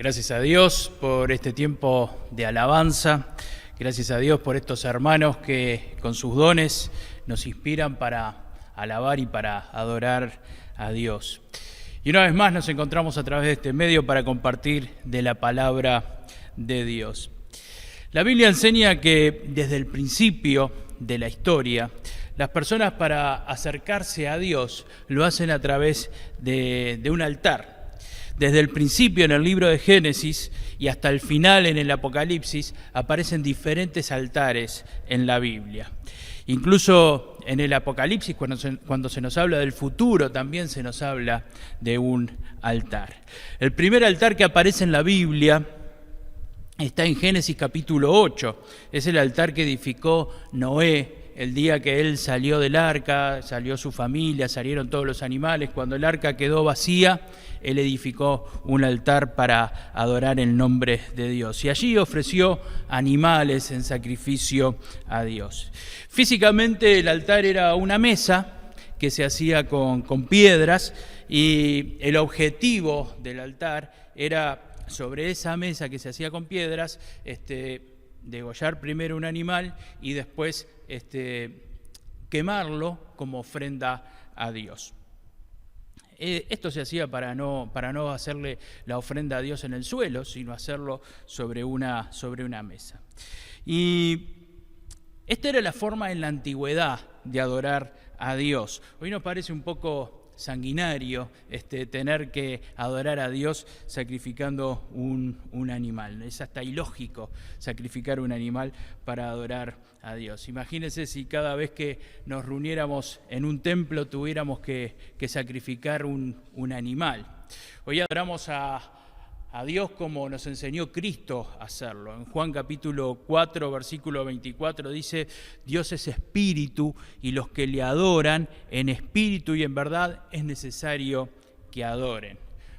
Gracias a Dios por este tiempo de alabanza. Gracias a Dios por estos hermanos que con sus dones nos inspiran para alabar y para adorar a Dios. Y una vez más nos encontramos a través de este medio para compartir de la palabra de Dios. La Biblia enseña que desde el principio de la historia, las personas para acercarse a Dios lo hacen a través de un altar. Desde el principio en el libro de Génesis y hasta el final en el Apocalipsis aparecen diferentes altares en la Biblia. Incluso en el Apocalipsis, cuando se nos habla del futuro, también se nos habla de un altar. El primer altar que aparece en la Biblia está en Génesis capítulo 8. Es el altar que edificó Noé el día que él salió del arca, salió su familia, salieron todos los animales. Cuando el arca quedó vacía, él edificó un altar para adorar el nombre de Dios. Y allí ofreció animales en sacrificio a Dios. Físicamente el altar era una mesa que se hacía con piedras, y el objetivo del altar era, sobre esa mesa que se hacía con piedras, degollar primero un animal y después quemarlo como ofrenda a Dios. Esto se hacía para no hacerle la ofrenda a Dios en el suelo, sino hacerlo sobre una mesa. Y esta era la forma en la antigüedad de adorar a Dios. Hoy nos parece un poco sanguinario tener que adorar a Dios sacrificando un animal. Es hasta ilógico sacrificar un animal para adorar a Dios. Imagínense si cada vez que nos reuniéramos en un templo tuviéramos que sacrificar un animal. Hoy adoramos a Dios como nos enseñó Cristo a hacerlo. En Juan capítulo 4, versículo 24 dice: Dios es espíritu y los que le adoran en espíritu y en verdad es necesario que adoren.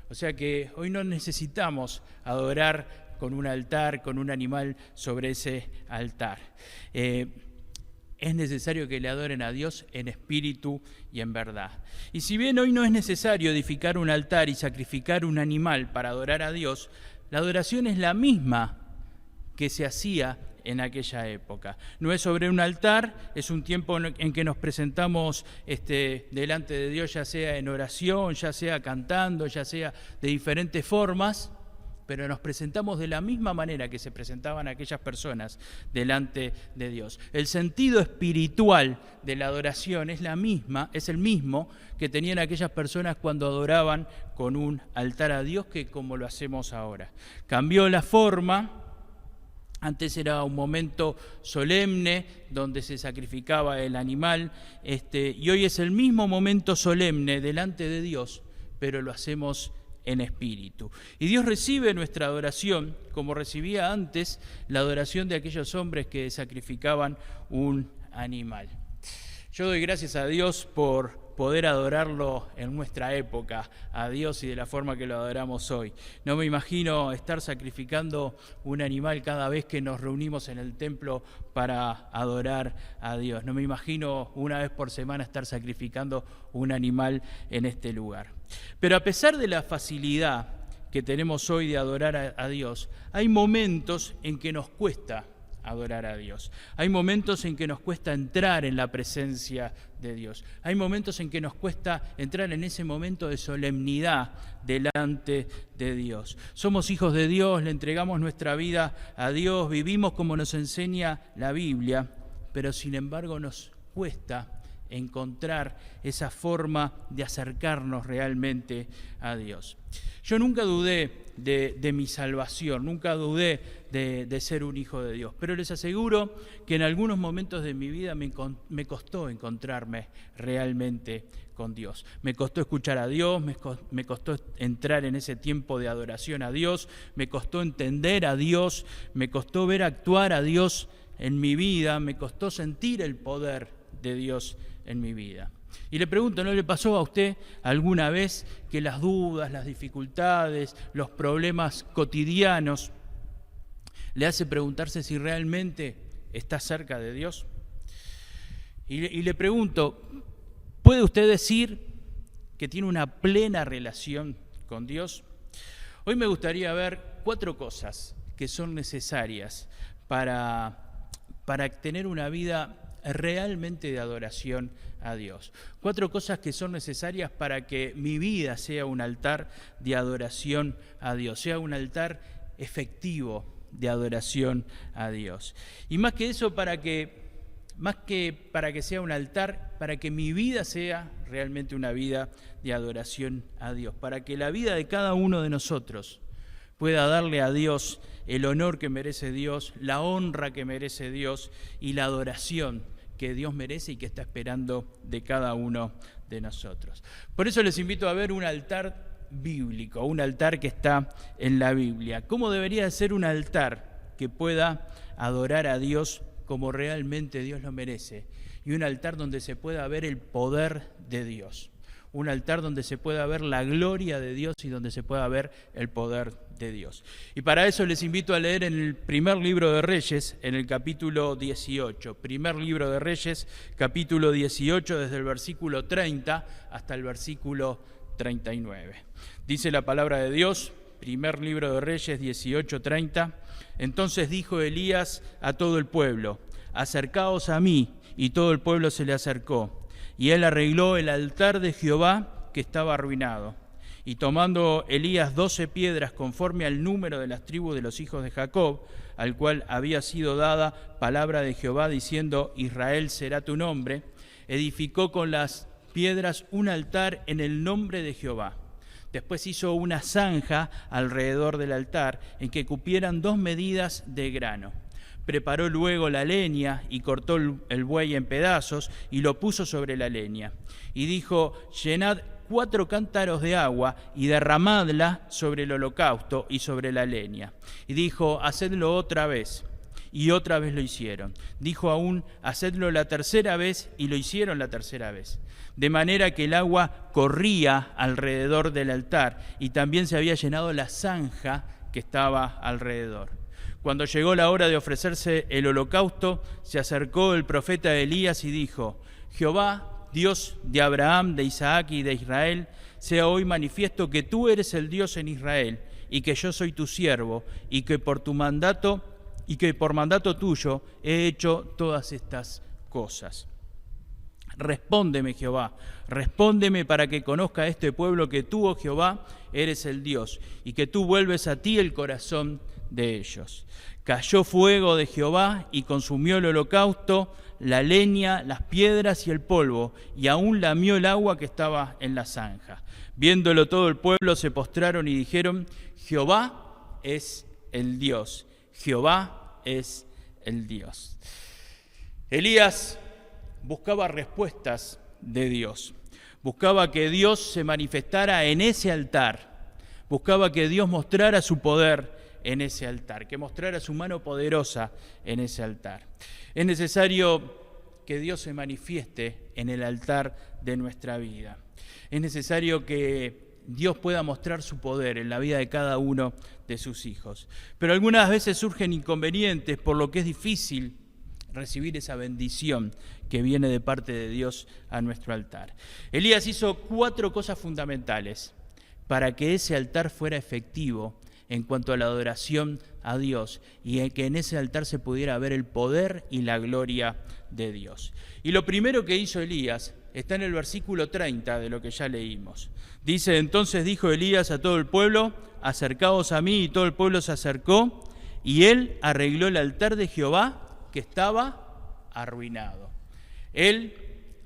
O sea que hoy no necesitamos adorar con un altar, con un animal sobre ese altar. Es necesario que le adoren a Dios en espíritu y en verdad. Y si bien hoy no es necesario edificar un altar y sacrificar un animal para adorar a Dios, la adoración es la misma que se hacía en aquella época. No es sobre un altar, es un tiempo en que nos presentamos delante de Dios, ya sea en oración, ya sea cantando, ya sea de diferentes formas, pero nos presentamos de la misma manera que se presentaban aquellas personas delante de Dios. El sentido espiritual de la adoración es el mismo que tenían aquellas personas cuando adoraban con un altar a Dios que como lo hacemos ahora. Cambió la forma. Antes era un momento solemne donde se sacrificaba el animal, y hoy es el mismo momento solemne delante de Dios, pero lo hacemos en espíritu. Y Dios recibe nuestra adoración como recibía antes la adoración de aquellos hombres que sacrificaban un animal. Yo doy gracias a Dios por poder adorarlo en nuestra época, a Dios y de la forma que lo adoramos hoy. No me imagino estar sacrificando un animal cada vez que nos reunimos en el templo para adorar a Dios. No me imagino una vez por semana estar sacrificando un animal en este lugar. Pero a pesar de la facilidad que tenemos hoy de adorar a Dios, hay momentos en que nos cuesta adorar a Dios. Hay momentos en que nos cuesta entrar en la presencia de Dios. Hay momentos en que nos cuesta entrar en ese momento de solemnidad delante de Dios. Somos hijos de Dios, le entregamos nuestra vida a Dios, vivimos como nos enseña la Biblia, pero sin embargo nos cuesta encontrar esa forma de acercarnos realmente a Dios. Yo nunca dudé de mi salvación, nunca dudé de ser un hijo de Dios, pero les aseguro que en algunos momentos de mi vida me costó encontrarme realmente con Dios. Me costó escuchar a Dios, me costó entrar en ese tiempo de adoración a Dios, me costó entender a Dios, me costó ver actuar a Dios en mi vida, me costó sentir el poder de Dios en mi vida. Y le pregunto, ¿no le pasó a usted alguna vez que las dudas, las dificultades, los problemas cotidianos le hace preguntarse si realmente está cerca de Dios? Y le pregunto, ¿puede usted decir que tiene una plena relación con Dios? Hoy me gustaría ver 4 cosas que son necesarias para tener una vida realmente de adoración a Dios. 4 cosas que son necesarias para que mi vida sea un altar de adoración a Dios, sea un altar efectivo de adoración a Dios. Y más que eso, para que sea un altar, para que mi vida sea realmente una vida de adoración a Dios, para que la vida de cada uno de nosotros pueda darle a Dios el honor que merece Dios, la honra que merece Dios y la adoración que Dios merece y que está esperando de cada uno de nosotros. Por eso les invito a ver un altar bíblico, un altar que está en la Biblia. ¿Cómo debería ser un altar que pueda adorar a Dios como realmente Dios lo merece? Y un altar donde se pueda ver el poder de Dios. Un altar donde se pueda ver la gloria de Dios y donde se pueda ver el poder de Dios. Y para eso les invito a leer en el primer libro de Reyes, en el capítulo 18. Primer libro de Reyes, capítulo 18, desde el versículo 30 hasta el versículo 39. Dice la palabra de Dios, primer libro de Reyes 18:30. Entonces dijo Elías a todo el pueblo: acercaos a mí. Y todo el pueblo se le acercó. Y él arregló el altar de Jehová que estaba arruinado. Y tomando Elías 12 piedras conforme al número de las tribus de los hijos de Jacob, al cual había sido dada palabra de Jehová diciendo: Israel será tu nombre, edificó con las piedras un altar en el nombre de Jehová. Después hizo una zanja alrededor del altar en que cupieran 2 medidas de grano. Preparó luego la leña y cortó el buey en pedazos y lo puso sobre la leña. Y dijo: llenad 4 cántaros de agua y derramadla sobre el holocausto y sobre la leña. Y dijo: hacedlo otra vez. Y otra vez lo hicieron. Dijo aún: hacedlo la tercera vez, y lo hicieron la tercera vez. De manera que el agua corría alrededor del altar y también se había llenado la zanja que estaba alrededor. Cuando llegó la hora de ofrecerse el holocausto, se acercó el profeta Elías y dijo: Jehová, Dios de Abraham, de Isaac y de Israel, sea hoy manifiesto que tú eres el Dios en Israel y que yo soy tu siervo y que por mandato tuyo he hecho todas estas cosas. Respóndeme, Jehová, respóndeme para que conozca este pueblo que tú, oh Jehová, eres el Dios y que tú vuelves a ti el corazón de ellos. Cayó fuego de Jehová y consumió el holocausto, la leña, las piedras y el polvo, y aún lamió el agua que estaba en la zanja. Viéndolo todo el pueblo se postraron y dijeron: Jehová es el Dios, Jehová es el Dios. Elías buscaba respuestas de Dios, buscaba que Dios se manifestara en ese altar, buscaba que Dios mostrara su poder en ese altar, que mostrara su mano poderosa en ese altar. Es necesario que Dios se manifieste en el altar de nuestra vida. Es necesario que Dios pueda mostrar su poder en la vida de cada uno de sus hijos. Pero algunas veces surgen inconvenientes, por lo que es difícil recibir esa bendición que viene de parte de Dios a nuestro altar. Elías hizo 4 cosas fundamentales para que ese altar fuera efectivo en cuanto a la adoración a Dios y que en ese altar se pudiera ver el poder y la gloria de Dios. Y lo primero que hizo Elías está en el versículo 30 de lo que ya leímos. Dice: entonces dijo Elías a todo el pueblo: acercaos a mí. Y todo el pueblo se acercó, y él arregló el altar de Jehová que estaba arruinado. Él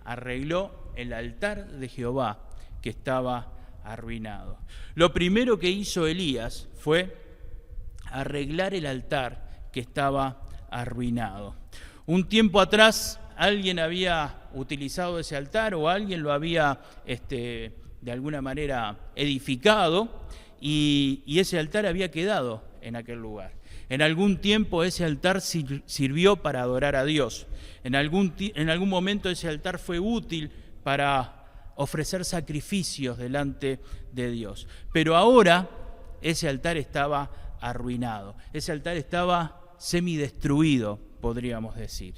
arregló el altar de Jehová que estaba arruinado. Lo primero que hizo Elías fue arreglar el altar que estaba arruinado. Un tiempo atrás alguien había utilizado ese altar o alguien lo había de alguna manera edificado y ese altar había quedado en aquel lugar. En algún tiempo ese altar sirvió para adorar a Dios. En algún momento ese altar fue útil para ofrecer sacrificios delante de Dios. Pero ahora ese altar estaba arruinado. Ese altar estaba semidestruido, podríamos decir.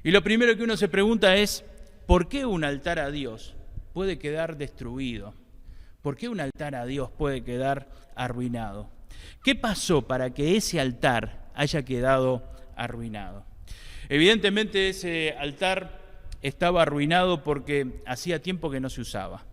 Y lo primero que uno se pregunta es: ¿por qué un altar a Dios puede quedar destruido? ¿Por qué un altar a Dios puede quedar arruinado? ¿Qué pasó para que ese altar haya quedado arruinado? Evidentemente ese altar estaba arruinado porque hacía tiempo que no se usaba.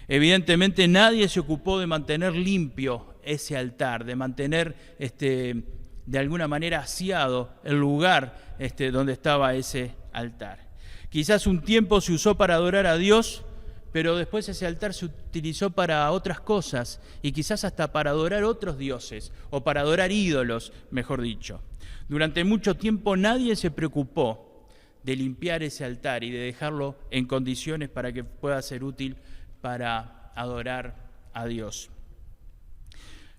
Evidentemente nadie se ocupó de mantener limpio ese altar, de mantener de alguna manera aseado el lugar donde estaba ese altar. Quizás un tiempo se usó para adorar a Dios, pero después ese altar se utilizó para otras cosas y quizás hasta para adorar otros dioses o para adorar ídolos, mejor dicho. Durante mucho tiempo nadie se preocupó de limpiar ese altar y de dejarlo en condiciones para que pueda ser útil para adorar a Dios.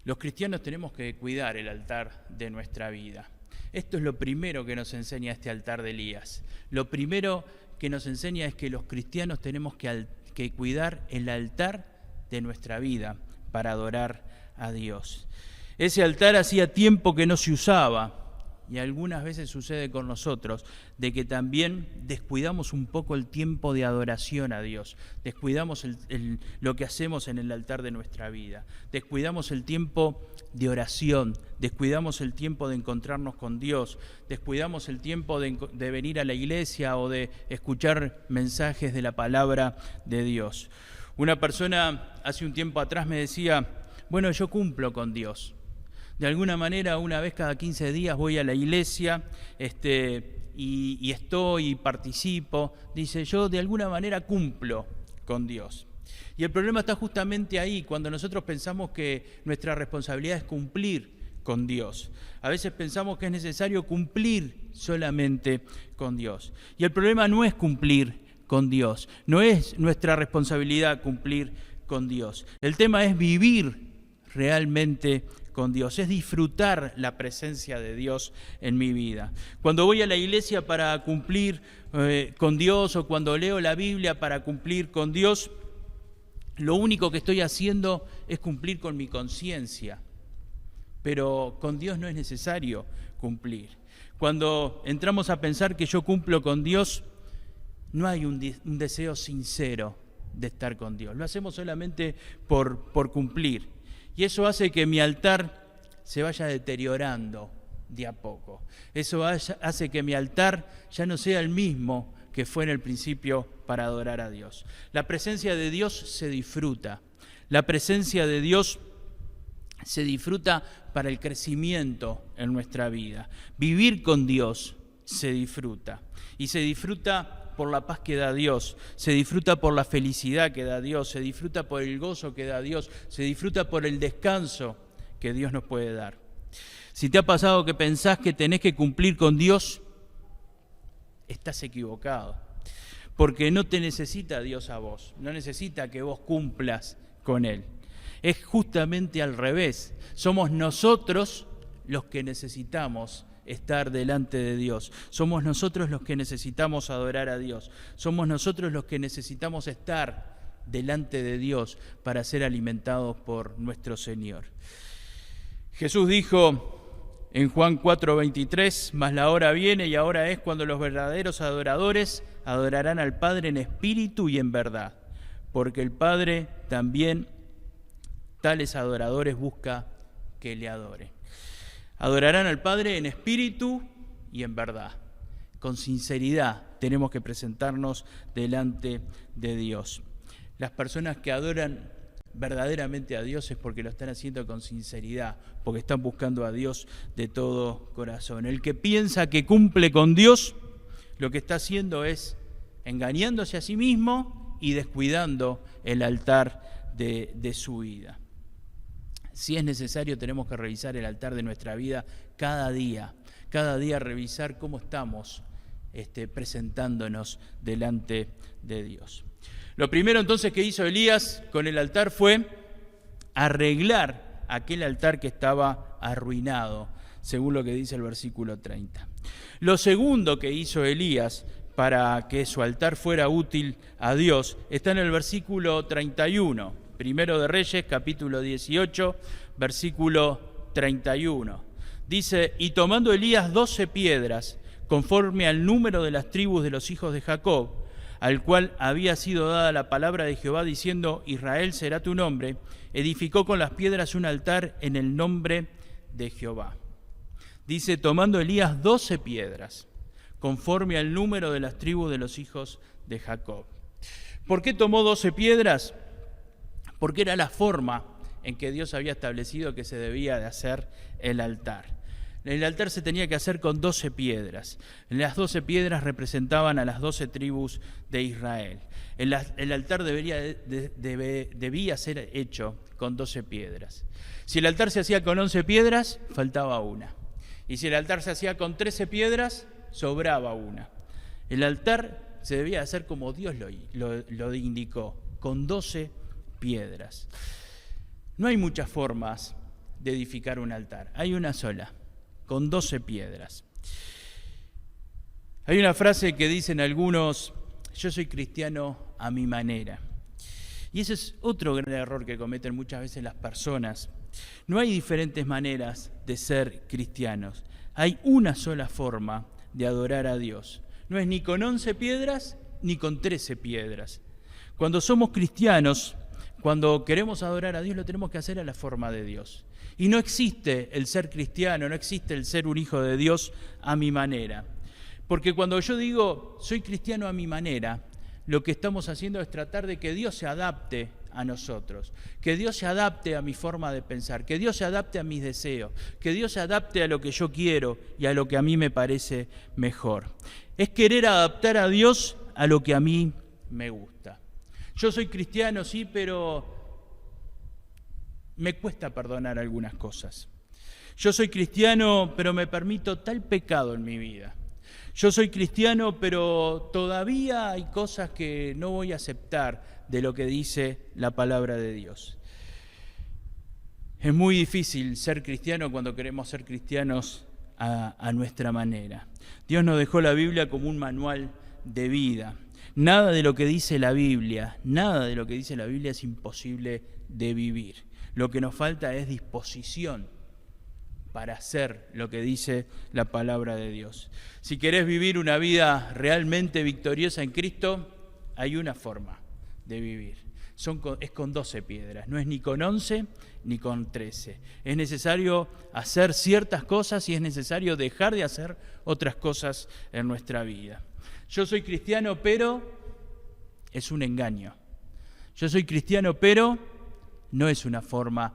Los cristianos tenemos que cuidar el altar de nuestra vida. Esto es lo primero que nos enseña este altar de Elías. Lo primero que nos enseña es que los cristianos tenemos que cuidar el altar de nuestra vida para adorar a Dios. Ese altar hacía tiempo que no se usaba, y algunas veces sucede con nosotros, de que también descuidamos un poco el tiempo de adoración a Dios, descuidamos lo que hacemos en el altar de nuestra vida, descuidamos el tiempo de oración, descuidamos el tiempo de encontrarnos con Dios, descuidamos el tiempo de venir a la iglesia o de escuchar mensajes de la palabra de Dios. Una persona hace un tiempo atrás me decía, bueno, yo cumplo con Dios. De alguna manera, una vez cada 15 días voy a la iglesia y estoy y participo. Dice, yo de alguna manera cumplo con Dios. Y el problema está justamente ahí, cuando nosotros pensamos que nuestra responsabilidad es cumplir con Dios. A veces pensamos que es necesario cumplir solamente con Dios. Y el problema no es cumplir con Dios, no es nuestra responsabilidad cumplir con Dios. El tema es vivir realmente con Dios, es disfrutar la presencia de Dios en mi vida. Cuando voy a la iglesia para cumplir con Dios o cuando leo la Biblia para cumplir con Dios, lo único que estoy haciendo es cumplir con mi conciencia, pero con Dios no es necesario cumplir. Cuando entramos a pensar que yo cumplo con Dios, no hay un deseo sincero de estar con Dios, lo hacemos solamente por cumplir. Y eso hace que mi altar se vaya deteriorando de a poco. Eso hace que mi altar ya no sea el mismo que fue en el principio para adorar a Dios. La presencia de Dios se disfruta. La presencia de Dios se disfruta para el crecimiento en nuestra vida. Vivir con Dios se disfruta. Y se disfruta por la paz que da Dios, se disfruta por la felicidad que da Dios, se disfruta por el gozo que da Dios, se disfruta por el descanso que Dios nos puede dar. Si te ha pasado que pensás que tenés que cumplir con Dios, estás equivocado, porque no te necesita Dios a vos, no necesita que vos cumplas con Él. Es justamente al revés, somos nosotros los que necesitamos estar delante de Dios. Somos nosotros los que necesitamos adorar a Dios. Somos nosotros los que necesitamos estar delante de Dios para ser alimentados por nuestro Señor. Jesús dijo en Juan 4:23, mas la hora viene y ahora es cuando los verdaderos adoradores adorarán al Padre en espíritu y en verdad, porque el Padre también tales adoradores busca que le adore. Adorarán al Padre en espíritu y en verdad. Con sinceridad tenemos que presentarnos delante de Dios. Las personas que adoran verdaderamente a Dios es porque lo están haciendo con sinceridad, porque están buscando a Dios de todo corazón. El que piensa que cumple con Dios, lo que está haciendo es engañándose a sí mismo y descuidando el altar de su vida. Si es necesario, tenemos que revisar el altar de nuestra vida cada día revisar cómo estamos presentándonos delante de Dios. Lo primero entonces que hizo Elías con el altar fue arreglar aquel altar que estaba arruinado, según lo que dice el versículo 30. Lo segundo que hizo Elías para que su altar fuera útil a Dios está en el versículo 31. Primero de Reyes, capítulo 18, versículo 31. Dice, y tomando Elías 12 piedras, conforme al número de las tribus de los hijos de Jacob, al cual había sido dada la palabra de Jehová diciendo, Israel será tu nombre, edificó con las piedras un altar en el nombre de Jehová. Dice, tomando Elías 12 piedras, conforme al número de las tribus de los hijos de Jacob. ¿Por qué tomó 12 piedras? Porque era la forma en que Dios había establecido que se debía de hacer el altar. El altar se tenía que hacer con 12 piedras. Las 12 piedras representaban a las 12 tribus de Israel. El altar debía ser hecho con 12 piedras. Si el altar se hacía con 11 piedras, faltaba una. Y si el altar se hacía con 13 piedras, sobraba una. El altar se debía hacer como Dios lo indicó, con 12 piedras. No hay muchas formas de edificar un altar, hay una sola, con 12 piedras. Hay una frase que dicen algunos, yo soy cristiano a mi manera. Y ese es otro gran error que cometen muchas veces las personas. No hay diferentes maneras de ser cristianos. Hay una sola forma de adorar a Dios. No es ni con 11 piedras ni con 13 piedras. Cuando somos cristianos, cuando queremos adorar a Dios, lo tenemos que hacer a la forma de Dios. Y no existe el ser cristiano, no existe el ser un hijo de Dios a mi manera. Porque cuando yo digo, soy cristiano a mi manera, lo que estamos haciendo es tratar de que Dios se adapte a nosotros, que Dios se adapte a mi forma de pensar, que Dios se adapte a mis deseos, que Dios se adapte a lo que yo quiero y a lo que a mí me parece mejor. Es querer adaptar a Dios a lo que a mí me gusta. Yo soy cristiano, sí, pero me cuesta perdonar algunas cosas. Yo soy cristiano, pero me permito tal pecado en mi vida. Yo soy cristiano, pero todavía hay cosas que no voy a aceptar de lo que dice la palabra de Dios. Es muy difícil ser cristiano cuando queremos ser cristianos a nuestra manera. Dios nos dejó la Biblia como un manual de vida. Nada de lo que dice la Biblia es imposible de vivir. Lo que nos falta es disposición para hacer lo que dice la palabra de Dios. Si querés vivir una vida realmente victoriosa en Cristo, hay una forma de vivir. Es con 12 piedras, no es ni con 11 ni con 13. Es necesario hacer ciertas cosas y es necesario dejar de hacer otras cosas en nuestra vida. Yo soy cristiano, pero es un engaño. Yo soy cristiano, pero no es una forma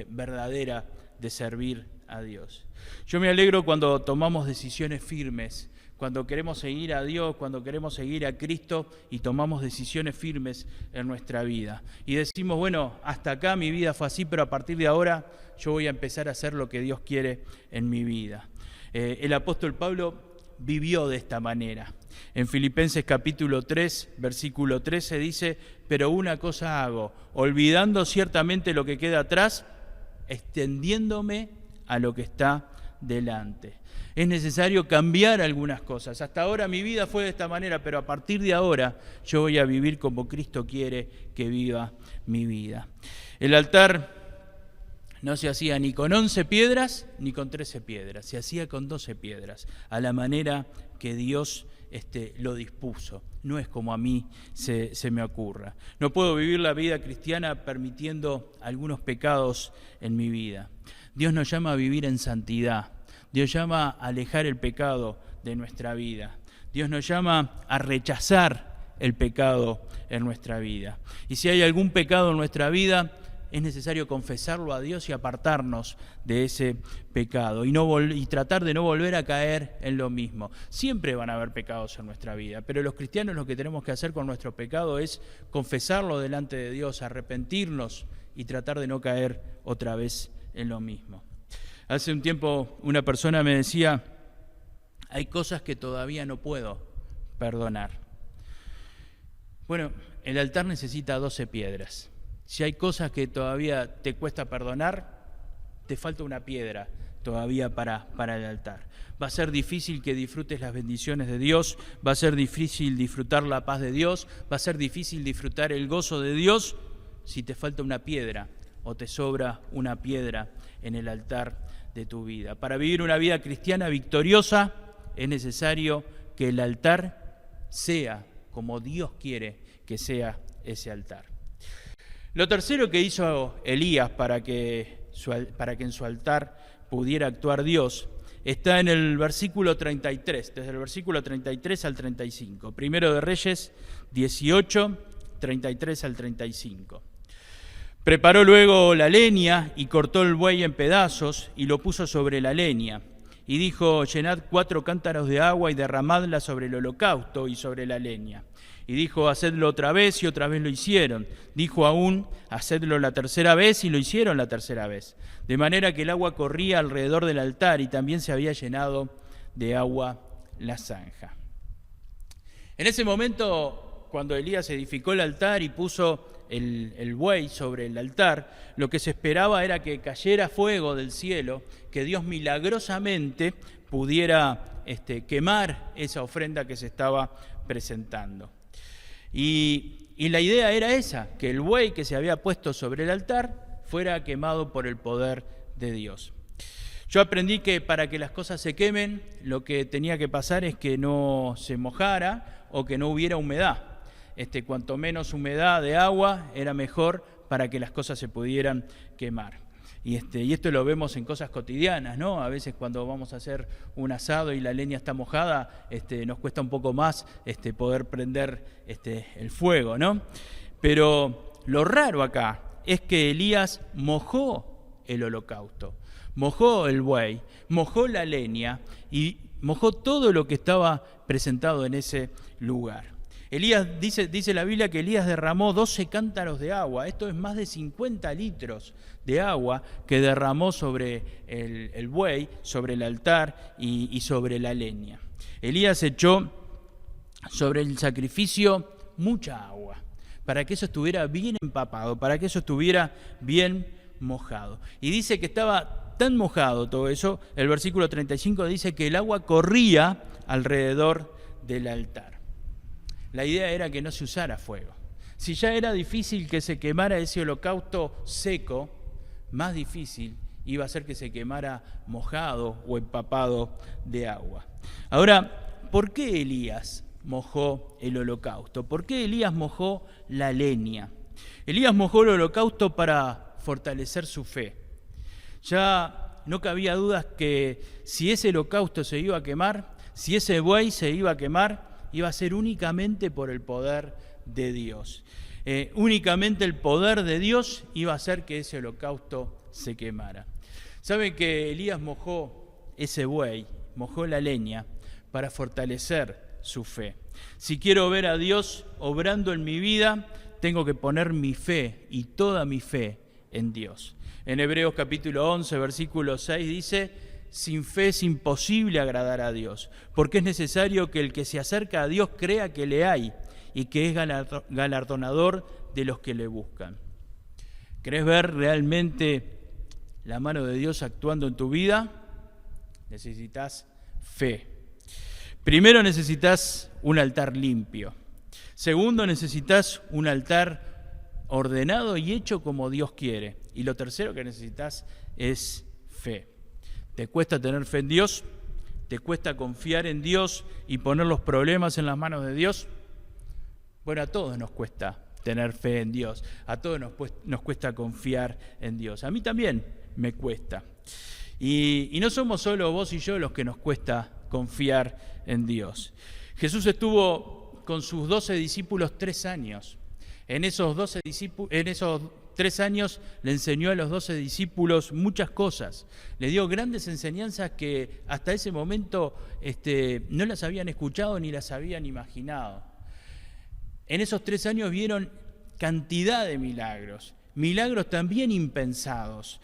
verdadera de servir a Dios. Yo me alegro cuando tomamos decisiones firmes, cuando queremos seguir a Dios, cuando queremos seguir a Cristo y tomamos decisiones firmes en nuestra vida. Y decimos, bueno, hasta acá mi vida fue así, pero a partir de ahora yo voy a empezar a hacer lo que Dios quiere en mi vida. El apóstol Pablo vivió de esta manera. En Filipenses capítulo 3, versículo 13 dice, pero una cosa hago, olvidando ciertamente lo que queda atrás, extendiéndome a lo que está delante. Es necesario cambiar algunas cosas. Hasta ahora mi vida fue de esta manera, pero a partir de ahora yo voy a vivir como Cristo quiere que viva mi vida. El altar no se hacía ni con 11 piedras ni con 13 piedras, se hacía con 12 piedras, a la manera que Dios lo dispuso. No es como a mí se me ocurra. No puedo vivir la vida cristiana permitiendo algunos pecados en mi vida. Dios nos llama a vivir en santidad. Dios llama a alejar el pecado de nuestra vida. Dios nos llama a rechazar el pecado en nuestra vida. Y si hay algún pecado en nuestra vida, es necesario confesarlo a Dios y apartarnos de ese pecado y tratar de no volver a caer en lo mismo. Siempre van a haber pecados en nuestra vida, pero los cristianos lo que tenemos que hacer con nuestro pecado es confesarlo delante de Dios, arrepentirnos y tratar de no caer otra vez en lo mismo. Hace un tiempo una persona me decía, hay cosas que todavía no puedo perdonar. Bueno, el altar necesita 12 piedras. Si hay cosas que todavía te cuesta perdonar, te falta una piedra todavía para el altar. Va a ser difícil que disfrutes las bendiciones de Dios, va a ser difícil disfrutar la paz de Dios, va a ser difícil disfrutar el gozo de Dios si te falta una piedra o te sobra una piedra en el altar de tu vida. Para vivir una vida cristiana victoriosa es necesario que el altar sea como Dios quiere que sea ese altar. Lo tercero que hizo Elías para que en su altar pudiera actuar Dios está en el versículo 33, desde el versículo 33 al 35. Primero de Reyes 18, 33 al 35. Preparó luego la leña y cortó el buey en pedazos y lo puso sobre la leña. Y dijo: llenad 4 cántaros de agua y derramadla sobre el holocausto y sobre la leña. Y dijo: hacedlo otra vez, y otra vez lo hicieron. Dijo aún: hacedlo la tercera vez, y lo hicieron la tercera vez. De manera que el agua corría alrededor del altar, y también se había llenado de agua la zanja. En ese momento, cuando Elías edificó el altar y puso el buey sobre el altar, lo que se esperaba era que cayera fuego del cielo, que Dios milagrosamente pudiera quemar esa ofrenda que se estaba presentando. Y la idea era esa, que el buey que se había puesto sobre el altar fuera quemado por el poder de Dios. Yo aprendí que para que las cosas se quemen, lo que tenía que pasar es que no se mojara o que no hubiera humedad. Cuanto menos humedad de agua era mejor para que las cosas se pudieran quemar. Y esto lo vemos en cosas cotidianas, ¿no? A veces cuando vamos a hacer un asado y la leña está mojada, nos cuesta un poco más poder prender el fuego, ¿no? Pero lo raro acá es que Elías mojó el holocausto, mojó el buey, mojó la leña y mojó todo lo que estaba presentado en ese lugar. Elías, dice la Biblia que Elías derramó 12 cántaros de agua. Esto es más de 50 litros de agua que derramó sobre el buey, sobre el altar y sobre la leña. Elías echó sobre el sacrificio mucha agua, para que eso estuviera bien empapado, para que eso estuviera bien mojado. Y dice que estaba tan mojado todo eso, el versículo 35 dice que el agua corría alrededor del altar. La idea era que no se usara fuego. Si ya era difícil que se quemara ese holocausto seco, más difícil iba a ser que se quemara mojado o empapado de agua. Ahora, ¿por qué Elías mojó el holocausto? ¿Por qué Elías mojó la leña? Elías mojó el holocausto para fortalecer su fe. Ya no cabía dudas que si ese holocausto se iba a quemar, si ese buey se iba a quemar, iba a ser únicamente por el poder de Dios. Únicamente el poder de Dios iba a hacer que ese holocausto se quemara. ¿Saben que Elías mojó ese buey, mojó la leña para fortalecer su fe? Si quiero ver a Dios obrando en mi vida, tengo que poner mi fe y toda mi fe en Dios. En Hebreos capítulo 11, versículo 6 dice: sin fe es imposible agradar a Dios, porque es necesario que el que se acerca a Dios crea que le hay y que es galardonador de los que le buscan. ¿Querés ver realmente la mano de Dios actuando en tu vida? Necesitas fe. Primero necesitas un altar limpio. Segundo, necesitas un altar ordenado y hecho como Dios quiere. Y lo tercero que necesitas es fe. ¿Te cuesta tener fe en Dios? ¿Te cuesta confiar en Dios y poner los problemas en las manos de Dios? Bueno, a todos nos cuesta tener fe en Dios. A todos nos cuesta confiar en Dios. A mí también me cuesta. Y no somos solo vos y yo los que nos cuesta confiar en Dios. Jesús estuvo con sus 12 discípulos 3 años. En esos 3 años le enseñó a los 12 discípulos muchas cosas. Le dio grandes enseñanzas que hasta ese momento no las habían escuchado ni las habían imaginado. En esos 3 años vieron cantidad de milagros. Milagros también impensados.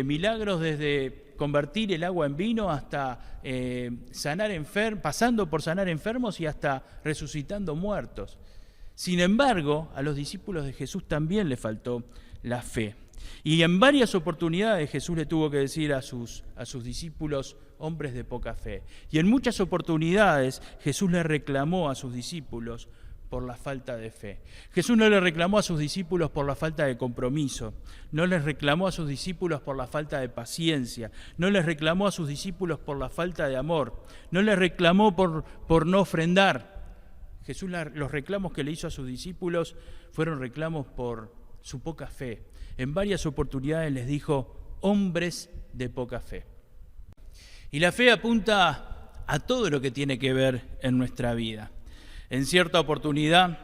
Milagros desde convertir el agua en vino hasta pasando por sanar enfermos y hasta resucitando muertos. Sin embargo, a los discípulos de Jesús también le faltó la fe. Y en varias oportunidades Jesús le tuvo que decir a sus discípulos, hombres de poca fe. Y en muchas oportunidades Jesús le reclamó a sus discípulos por la falta de fe. Jesús no le reclamó a sus discípulos por la falta de compromiso, no les reclamó a sus discípulos por la falta de paciencia, no les reclamó a sus discípulos por la falta de amor, no les reclamó por no ofrendar. Jesús, los reclamos que le hizo a sus discípulos fueron reclamos por su poca fe. En varias oportunidades les dijo, hombres de poca fe. Y la fe apunta a todo lo que tiene que ver en nuestra vida. En cierta oportunidad,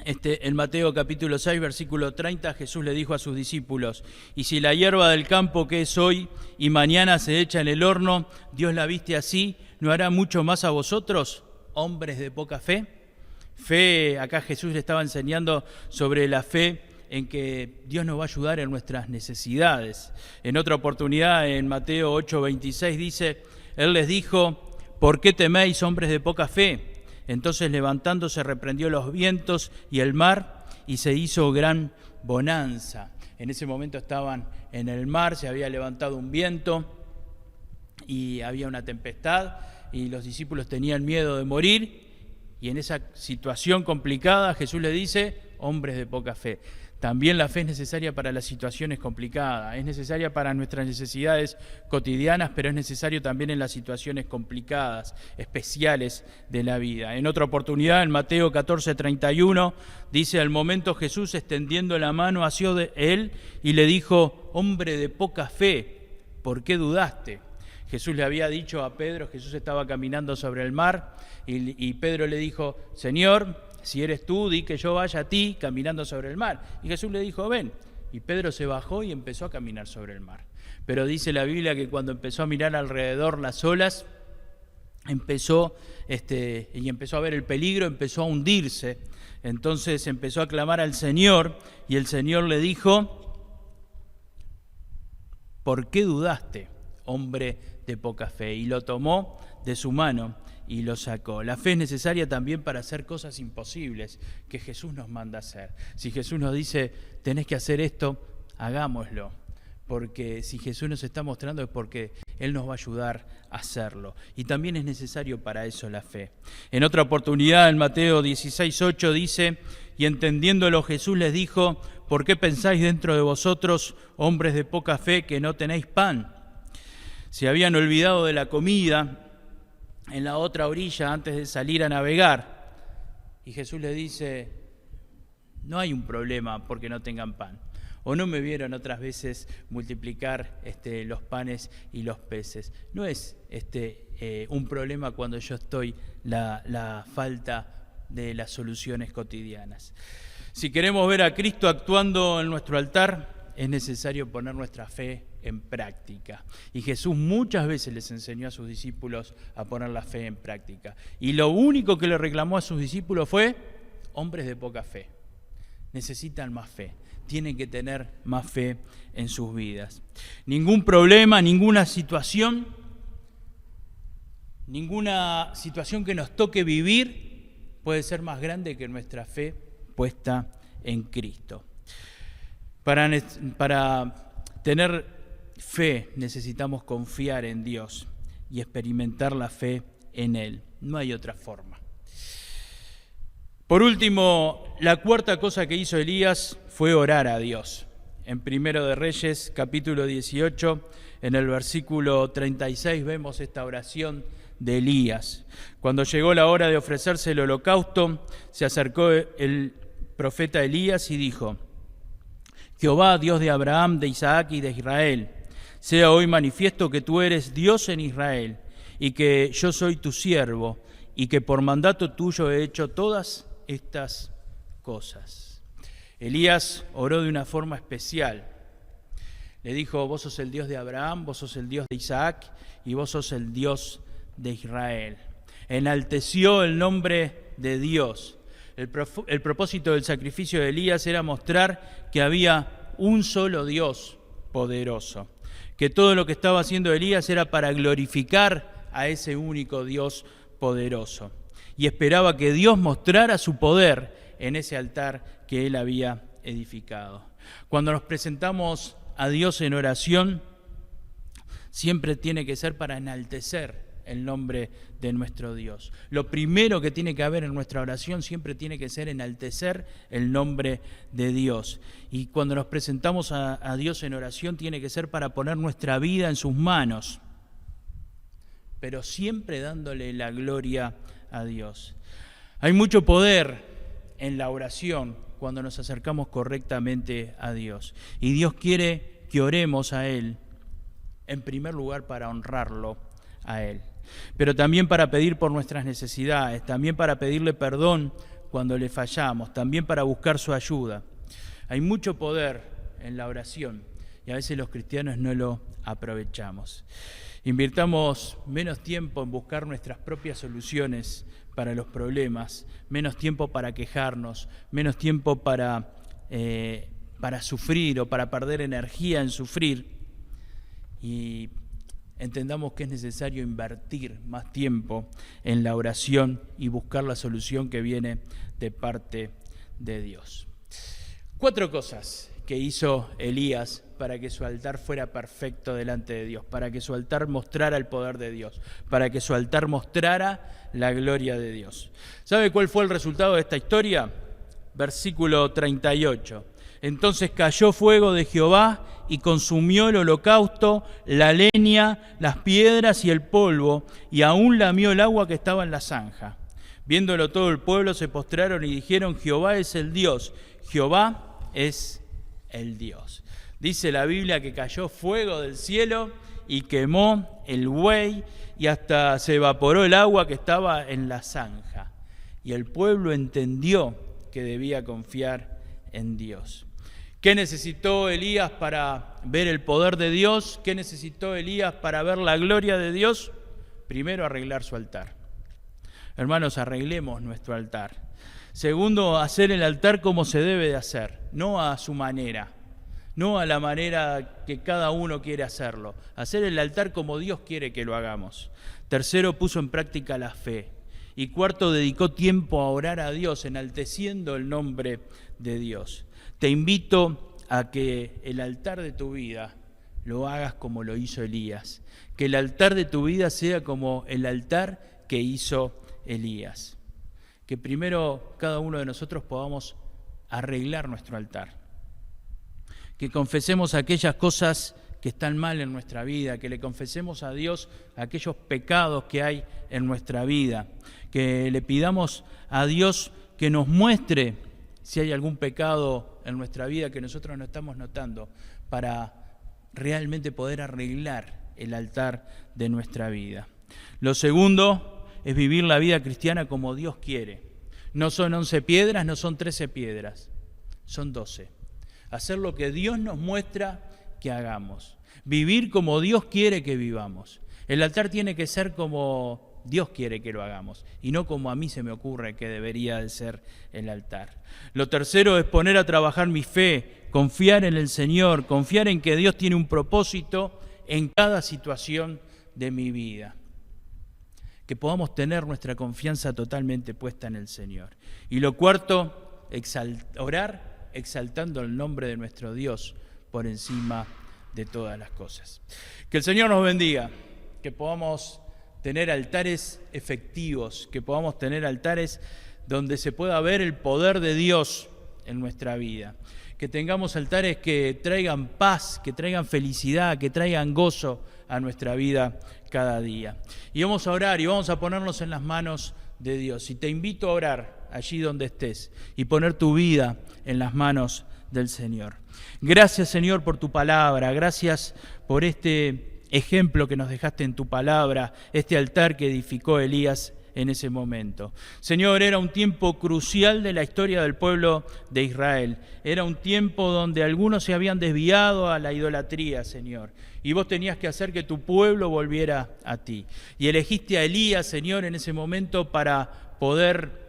en Mateo capítulo 6, versículo 30, Jesús le dijo a sus discípulos, y si la hierba del campo que es hoy y mañana se echa en el horno, Dios la viste así, ¿no hará mucho más a vosotros, hombres de poca fe? Fe, acá Jesús le estaba enseñando sobre la fe en que Dios nos va a ayudar en nuestras necesidades. En otra oportunidad, en Mateo 8, 26, dice, Él les dijo, ¿por qué teméis, hombres de poca fe? Entonces levantándose reprendió los vientos y el mar y se hizo gran bonanza. En ese momento estaban en el mar, se había levantado un viento y había una tempestad y los discípulos tenían miedo de morir. Y en esa situación complicada Jesús le dice, hombres de poca fe. También la fe es necesaria para las situaciones complicadas, es necesaria para nuestras necesidades cotidianas, pero es necesario también en las situaciones complicadas, especiales de la vida. En otra oportunidad, en Mateo 14:31, dice, al momento Jesús extendiendo la mano hacia él y le dijo, hombre de poca fe, ¿por qué dudaste? Jesús le había dicho a Pedro, Jesús estaba caminando sobre el mar y Pedro le dijo, Señor, si eres tú, di que yo vaya a ti caminando sobre el mar. Y Jesús le dijo, ven. Y Pedro se bajó y empezó a caminar sobre el mar. Pero dice la Biblia que cuando empezó a mirar alrededor las olas, empezó a ver el peligro, empezó a hundirse. Entonces empezó a clamar al Señor y el Señor le dijo, ¿por qué dudaste, hombre de poca fe? Y lo tomó de su mano y lo sacó. La fe es necesaria también para hacer cosas imposibles que Jesús nos manda a hacer. Si Jesús nos dice, tenés que hacer esto, hagámoslo. Porque si Jesús nos está mostrando es porque Él nos va a ayudar a hacerlo. Y también es necesario para eso la fe. En otra oportunidad, en Mateo 16:8 dice, y entendiéndolo Jesús les dijo, ¿por qué pensáis dentro de vosotros, hombres de poca fe, que no tenéis pan? Se habían olvidado de la comida en la otra orilla antes de salir a navegar. Y Jesús les dice, no hay un problema porque no tengan pan. O no me vieron otras veces multiplicar los panes y los peces. No es un problema cuando yo estoy la falta de las soluciones cotidianas. Si queremos ver a Cristo actuando en nuestro altar, es necesario poner nuestra fe en práctica. Y Jesús muchas veces les enseñó a sus discípulos a poner la fe en práctica. Y lo único que le reclamó a sus discípulos fue, hombres de poca fe. Necesitan más fe. Tienen que tener más fe en sus vidas. Ningún problema, ninguna situación que nos toque vivir puede ser más grande que nuestra fe puesta en Cristo. Para tener fe necesitamos confiar en Dios y experimentar la fe en Él. No hay otra forma. Por último, la cuarta cosa que hizo Elías fue orar a Dios. En Primero de Reyes, capítulo 18, en el versículo 36, vemos esta oración de Elías. Cuando llegó la hora de ofrecerse el holocausto, se acercó el profeta Elías y dijo, Jehová, Dios de Abraham, de Isaac y de Israel, sea hoy manifiesto que tú eres Dios en Israel y que yo soy tu siervo y que por mandato tuyo he hecho todas estas cosas. Elías oró de una forma especial. Le dijo, vos sos el Dios de Abraham, vos sos el Dios de Isaac y vos sos el Dios de Israel. Enalteció el nombre de Dios. El propósito del sacrificio de Elías era mostrar que había un solo Dios poderoso, que todo lo que estaba haciendo Elías era para glorificar a ese único Dios poderoso. Y esperaba que Dios mostrara su poder en ese altar que él había edificado. Cuando nos presentamos a Dios en oración, siempre tiene que ser para enaltecer el nombre de nuestro Dios. Lo primero que tiene que haber en nuestra oración siempre tiene que ser enaltecer el nombre de Dios. Y cuando nos presentamos a Dios en oración tiene que ser para poner nuestra vida en sus manos, pero siempre dándole la gloria a Dios. Hay mucho poder en la oración cuando nos acercamos correctamente a Dios. Y Dios quiere que oremos a Él, en primer lugar para honrarlo a Él, pero también para pedir por nuestras necesidades, también para pedirle perdón cuando le fallamos, también para buscar su ayuda. Hay mucho poder en la oración y a veces los cristianos no lo aprovechamos. Invirtamos menos tiempo en buscar nuestras propias soluciones para los problemas, menos tiempo para quejarnos, menos tiempo para sufrir o para perder energía en sufrir. Y entendamos que es necesario invertir más tiempo en la oración y buscar la solución que viene de parte de Dios. 4 cosas que hizo Elías para que su altar fuera perfecto delante de Dios, para que su altar mostrara el poder de Dios, para que su altar mostrara la gloria de Dios. ¿Sabe cuál fue el resultado de esta historia? Versículo 38. Entonces cayó fuego de Jehová y consumió el holocausto, la leña, las piedras y el polvo, y aún lamió el agua que estaba en la zanja. Viéndolo todo el pueblo se postraron y dijeron: Jehová es el Dios, Jehová es el Dios. Dice la Biblia que cayó fuego del cielo y quemó el buey y hasta se evaporó el agua que estaba en la zanja. Y el pueblo entendió que debía confiar en Dios. ¿Qué necesitó Elías para ver el poder de Dios? ¿Qué necesitó Elías para ver la gloria de Dios? Primero, arreglar su altar. Hermanos, arreglemos nuestro altar. Segundo, hacer el altar como se debe de hacer, no a su manera, no a la manera que cada uno quiere hacerlo. Hacer el altar como Dios quiere que lo hagamos. Tercero, puso en práctica la fe. Y cuarto, dedicó tiempo a orar a Dios, enalteciendo el nombre de Dios. Te invito a que el altar de tu vida lo hagas como lo hizo Elías. Que el altar de tu vida sea como el altar que hizo Elías. Que primero cada uno de nosotros podamos arreglar nuestro altar. Que confesemos aquellas cosas que están mal en nuestra vida, que le confesemos a Dios aquellos pecados que hay en nuestra vida, que le pidamos a Dios que nos muestre si hay algún pecado en nuestra vida que nosotros no estamos notando, para realmente poder arreglar el altar de nuestra vida. Lo segundo es vivir la vida cristiana como Dios quiere. No son 11 piedras, no son 13 piedras, son 12. Hacer lo que Dios nos muestra que hagamos. Vivir como Dios quiere que vivamos. El altar tiene que ser como Dios quiere que lo hagamos y no como a mí se me ocurre que debería de ser el altar. Lo tercero es poner a trabajar mi fe, confiar en el Señor, confiar en que Dios tiene un propósito en cada situación de mi vida. Que podamos tener nuestra confianza totalmente puesta en el Señor. Y lo cuarto, orar exaltando el nombre de nuestro Dios por encima de todas las cosas. Que el Señor nos bendiga, que podamos tener altares efectivos, que podamos tener altares donde se pueda ver el poder de Dios en nuestra vida. Que tengamos altares que traigan paz, que traigan felicidad, que traigan gozo a nuestra vida cada día. Y vamos a orar y vamos a ponernos en las manos de Dios. Y te invito a orar allí donde estés y poner tu vida en las manos del Señor. Gracias, Señor, por tu palabra. Gracias por este ejemplo que nos dejaste en tu palabra, este altar que edificó Elías en ese momento. Señor, era un tiempo crucial de la historia del pueblo de Israel. Era un tiempo donde algunos se habían desviado a la idolatría, Señor. Y vos tenías que hacer que tu pueblo volviera a ti. Y elegiste a Elías, Señor, en ese momento para poder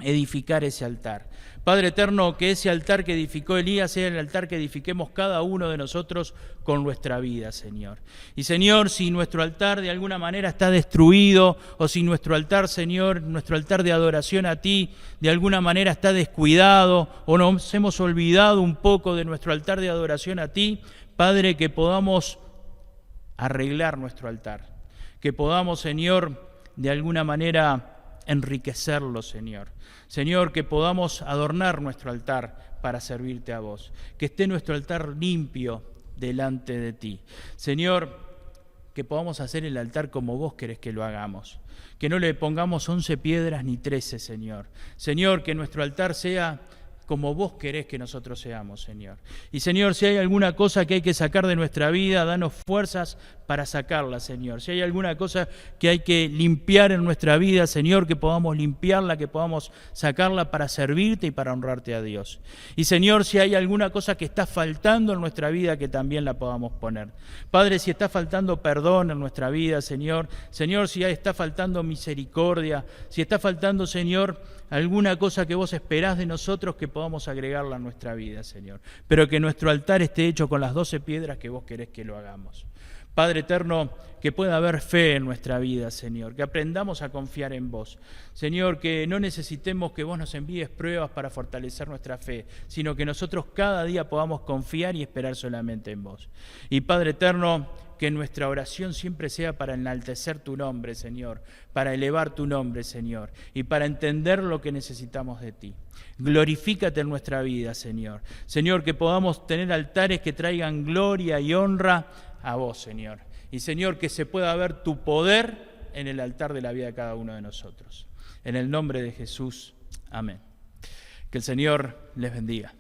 edificar ese altar. Padre eterno, que ese altar que edificó Elías sea el altar que edifiquemos cada uno de nosotros con nuestra vida, Señor. Y Señor, si nuestro altar de alguna manera está destruido, o si nuestro altar, Señor, nuestro altar de adoración a ti, de alguna manera está descuidado, o nos hemos olvidado un poco de nuestro altar de adoración a ti, Padre, que podamos arreglar nuestro altar, que podamos, Señor, de alguna manera enriquecerlo, Señor. Señor, que podamos adornar nuestro altar para servirte a vos. Que esté nuestro altar limpio delante de ti. Señor, que podamos hacer el altar como vos querés que lo hagamos. Que no le pongamos 11 piedras ni 13, Señor. Señor, que nuestro altar sea como vos querés que nosotros seamos, Señor. Y Señor, si hay alguna cosa que hay que sacar de nuestra vida, danos fuerzas para sacarla, Señor. Si hay alguna cosa que hay que limpiar en nuestra vida, Señor, que podamos limpiarla, que podamos sacarla para servirte y para honrarte a Dios. Y Señor, si hay alguna cosa que está faltando en nuestra vida, que también la podamos poner. Padre, si está faltando perdón en nuestra vida, Señor, si está faltando misericordia, si está faltando, Señor, alguna cosa que vos esperás de nosotros, que podamos agregarla a nuestra vida, Señor. Pero que nuestro altar esté hecho con las 12 piedras que vos querés que lo hagamos. Padre eterno, que pueda haber fe en nuestra vida, Señor, que aprendamos a confiar en vos. Señor, que no necesitemos que vos nos envíes pruebas para fortalecer nuestra fe, sino que nosotros cada día podamos confiar y esperar solamente en vos. Y Padre eterno, que nuestra oración siempre sea para enaltecer tu nombre, Señor, para elevar tu nombre, Señor, y para entender lo que necesitamos de ti. Glorifícate en nuestra vida, Señor. Señor, que podamos tener altares que traigan gloria y honra a vos, Señor. Y Señor, que se pueda ver tu poder en el altar de la vida de cada uno de nosotros. En el nombre de Jesús, amén. Que el Señor les bendiga.